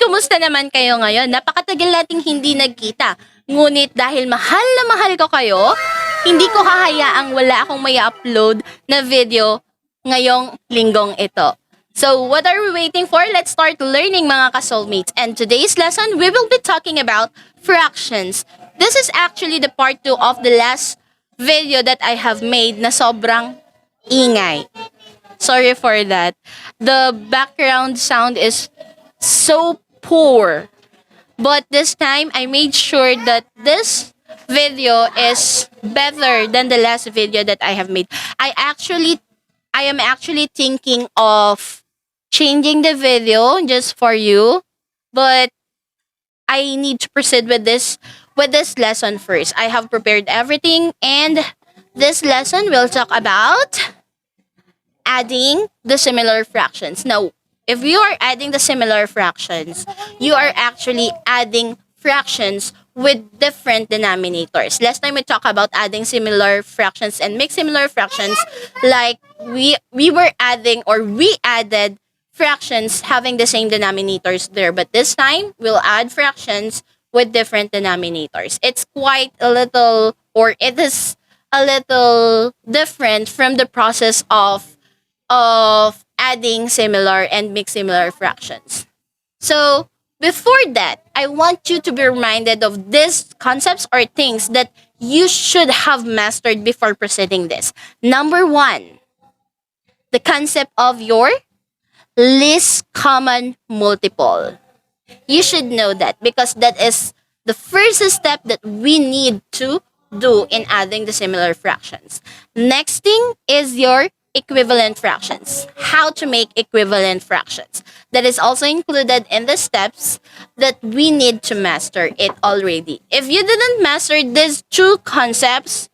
kumusta naman kayo ngayon? Napakatagal nating hindi nagkita. Ngunit dahil mahal na mahal ko kayo, hindi ko hahayaang wala akong may upload na video ngayong linggong ito. So, what are we waiting for? Let's start learning mga ka-soulmates. And today's lesson, we will be talking about fractions. This is actually the part 2 of the last video that I have made na sobrang ingay. Sorry for that. The background sound is so poor. But this time, I made sure that this video is better than the last video that I have made. I am actually thinking of changing the video just for you, but I need to proceed with this lesson first. I have prepared everything, and this lesson will talk about adding the similar fractions. Now, if you are adding the similar fractions, you are actually adding fractions with different denominators. Last time we talked about adding similar fractions and mixed similar fractions, like we added fractions having the same denominators there, but this time we'll add fractions with different denominators. It is a little different from the process of adding similar and mixed similar fractions. So, before that, I want you to be reminded of these concepts or things that you should have mastered before proceeding this. Number 1, the concept of your least common multiple. You should know that because that is the first step that we need to do in adding the similar fractions. Next thing is your equivalent fractions. How to make equivalent fractions. That is also included in the steps that we need to master it already. If you didn't master these two concepts,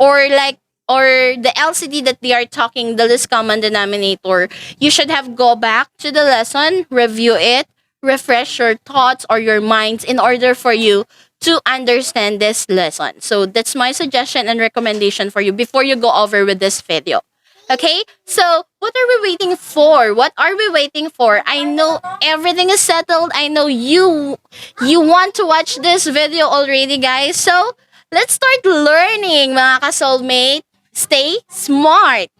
or the LCD that they are talking, the least common denominator, you should have go back to the lesson, review it, refresh your thoughts or your minds in order for you to understand this lesson. So that's my suggestion and recommendation for you before you go over with this video. Okay, so what are we waiting for? What are we waiting for? I know everything is settled. I know you want to watch this video already, guys. So let's start learning, mga ka-soulmate. Stay smart.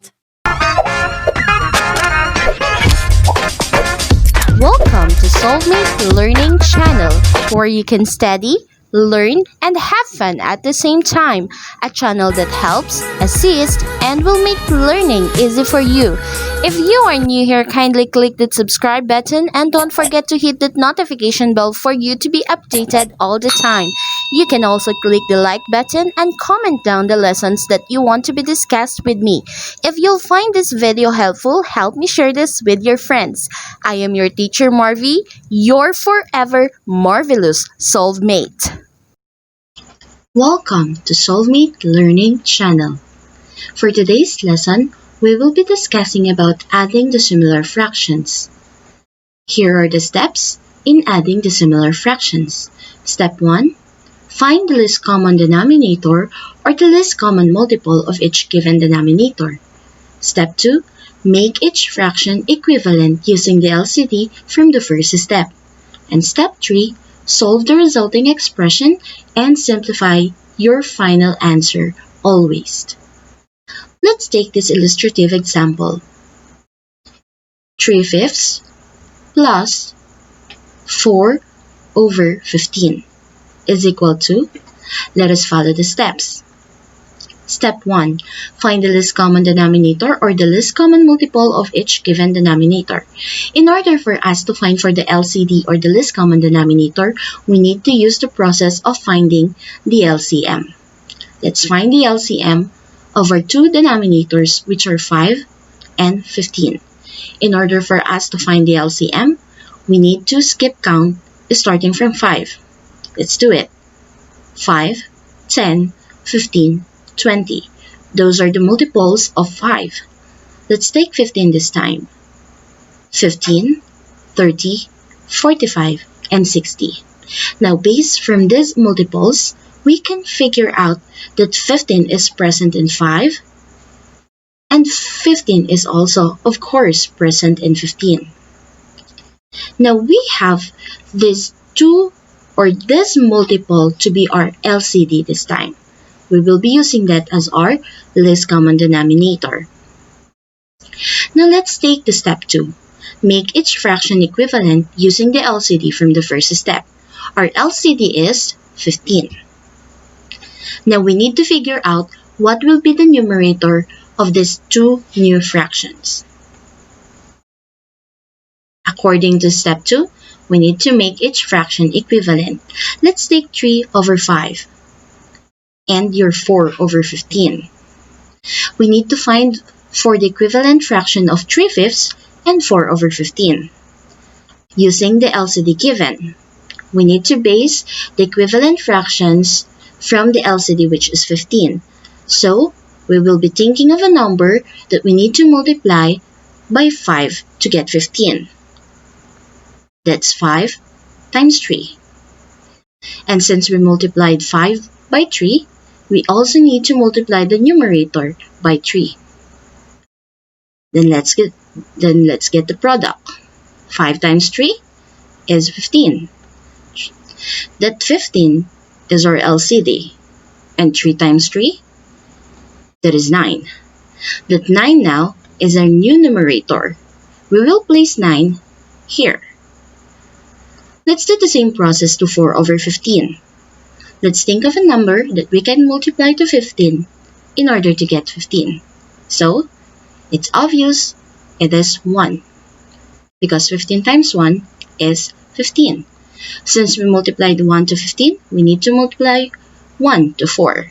Welcome to Soulmate Learning Channel, where you can study, learn, and have fun at the same time. A channel that helps, assists, and will make learning easy for you. If you are new here, kindly click the subscribe button and don't forget to hit that notification bell for you to be updated all the time. You can also click the like button and comment down the lessons that you want to be discussed with me. If you'll find this video helpful, help me share this with your friends. I am your teacher Marvy, your forever marvelous soulmate. Welcome to Soulmate Learning Channel. For today's lesson, we will be discussing about adding the similar fractions. Here are the steps in adding the similar fractions. Step 1. Find the least common denominator or the least common multiple of each given denominator. Step 2. Make each fraction equivalent using the LCD from the first step. And step 3. Solve the resulting expression and simplify your final answer always. Let's take this illustrative example. 3/5 plus 4/15 is equal to, let us follow the steps. Step 1. Find the least common denominator or the least common multiple of each given denominator. In order for us to find for the LCD or the least common denominator, we need to use the process of finding the LCM. Let's find the LCM of our two denominators, which are 5 and 15. In order for us to find the LCM, we need to skip count starting from 5. Let's do it. 5, 10, 15, 20. Those are the multiples of 5. Let's take 15 this time. 15, 30, 45, and 60. Now, based from these multiples, we can figure out that 15 is present in 5, and 15 is also, of course, present in 15. Now we have this 2 or this multiple to be our LCD this time. We will be using that as our least common denominator. Now let's take the step 2. Make each fraction equivalent using the LCD from the first step. Our LCD is 15. Now we need to figure out what will be the numerator of these two new fractions. According to step 2, we need to make each fraction equivalent. Let's take 3 over 5 and your 4 over 15. We need to find for the equivalent fraction of 3/5 and 4 over 15. Using the LCD given, we need to base the equivalent fractions from the LCD, which is 15. So, we will be thinking of a number that we need to multiply by 5 to get 15. That's 5 times 3. And since we multiplied 5 by 3, we also need to multiply the numerator by 3. Then let's get the product. 5 times 3 is 15. That 15 is our LCD. And 3 times 3, that is 9. That 9 now is our new numerator. We will place 9 here. Let's do the same process to 4 over 15. Let's think of a number that we can multiply to 15 in order to get 15. So, it's obvious it is 1. Because 15 times 1 is 15. Since we multiplied 1 to 15, we need to multiply 1 to 4.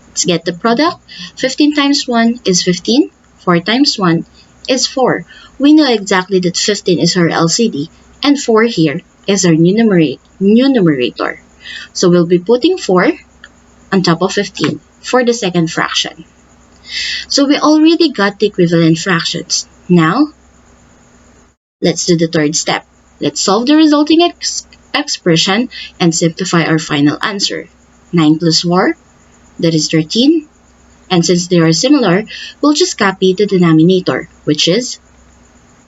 Let's get the product. 15 times 1 is 15. 4 times 1 is 4. We know exactly that 15 is our LCD and 4 here is our new numerator. So we'll be putting 4 on top of 15 for the second fraction. So we already got the equivalent fractions. Now, let's do the third step. Let's solve the resulting expression and simplify our final answer. 9 plus 4, that is 13. And since they are similar, we'll just copy the denominator, which is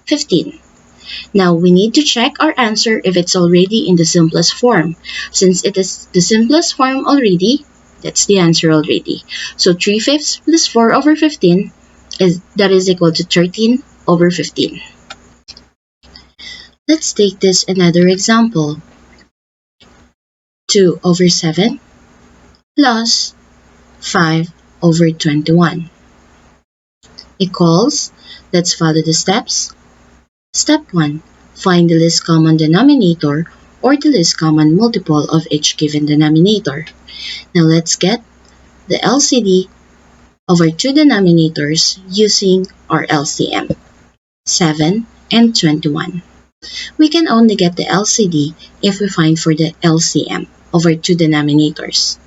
15. Now, we need to check our answer if it's already in the simplest form. Since it is the simplest form already, that's the answer already. So 3/5 plus 4 over 15 is equal to 13 over 15. Let's take this another example. 2 over 7 plus 5 over 21 equals, let's follow the steps. Step 1. Find the least common denominator or the least common multiple of each given denominator. Now let's get the LCD of our two denominators using our LCM, 7 and 21. We can only get the LCD if we find for the LCM of our two denominators.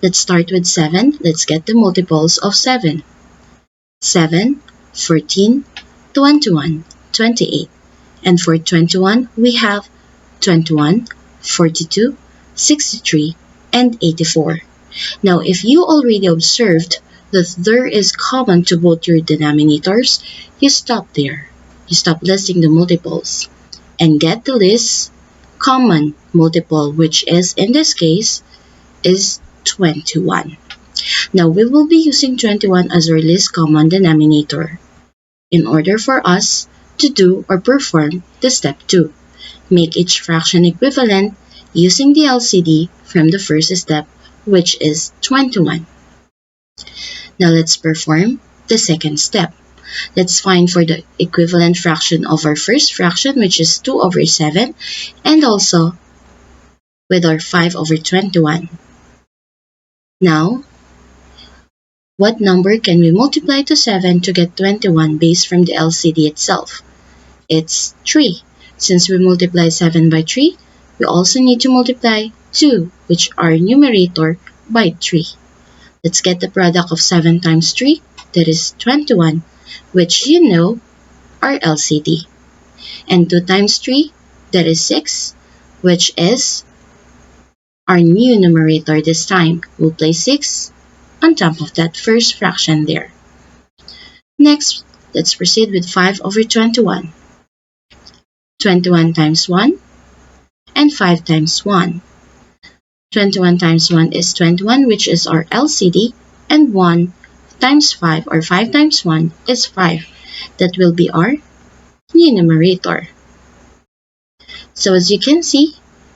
Let's start with 7. Let's get the multiples of 7. 7, 14, 21, 28. And for 21, we have 21, 42, 63, and 84. Now, if you already observed that there is common to both your denominators, you stop there. You stop listing the multiples and get the least common multiple, which is, in this case, is 21. Now, we will be using 21 as our least common denominator in order for us to do or perform the step 2. Make each fraction equivalent using the LCD from the first step, which is 21. Now let's perform the second step. Let's find for the equivalent fraction of our first fraction, which is 2 over 7, and also with our 5 over 21. Now, what number can we multiply to 7 to get 21 based from the LCD itself? It's 3. Since we multiply 7 by 3, we also need to multiply 2, which are numerator, by 3. Let's get the product of 7 times 3, that is 21, which you know are LCD. And 2 times 3, that is 6, which is our new numerator this time. We'll place 6 on top of that first fraction there. Next, let's proceed with 5 over 21. 21 times 1, and 5 times 1. 21 times 1 is 21, which is our LCD, and 1 times 5 or 5 times 1 is 5. That will be our numerator. So as you can see,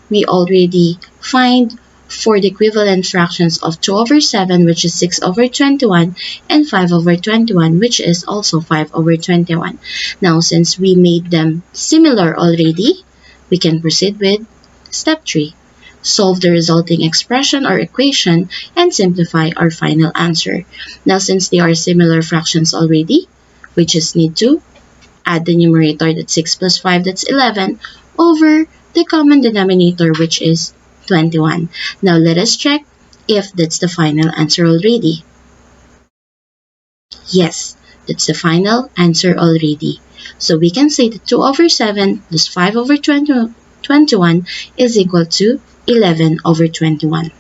we already find for the equivalent fractions of 2 over 7, which is 6 over 21, and 5 over 21, which is also 5 over 21. Now, since we made them similar already, we can proceed with step 3. Solve the resulting expression or equation and simplify our final answer. Now, since they are similar fractions already, we just need to add the numerator, that's 6 plus 5, that's 11, over the common denominator, which is 21. Now let us check if that's the final answer already. Yes, that's the final answer already. So we can say that 2 over 7 plus 5 over 21 is equal to 11 over 21.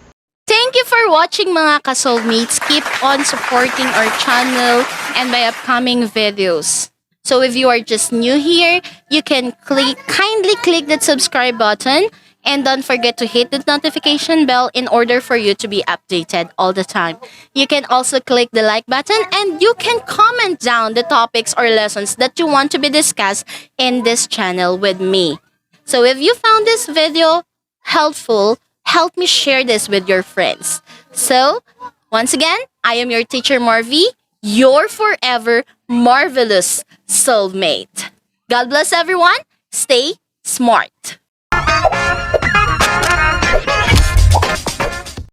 Thank you for watching mga ka-soulmates. Keep on supporting our channel and my upcoming videos. So if you are just new here, you can kindly click that subscribe button and don't forget to hit the notification bell in order for you to be updated all the time. You can also click the like button and you can comment down the topics or lessons that you want to be discussed in this channel with me. So if you found this video helpful, help me share this with your friends. So, once again, I am your teacher Marvy, your forever marvelous soulmate. God bless everyone. Stay smart.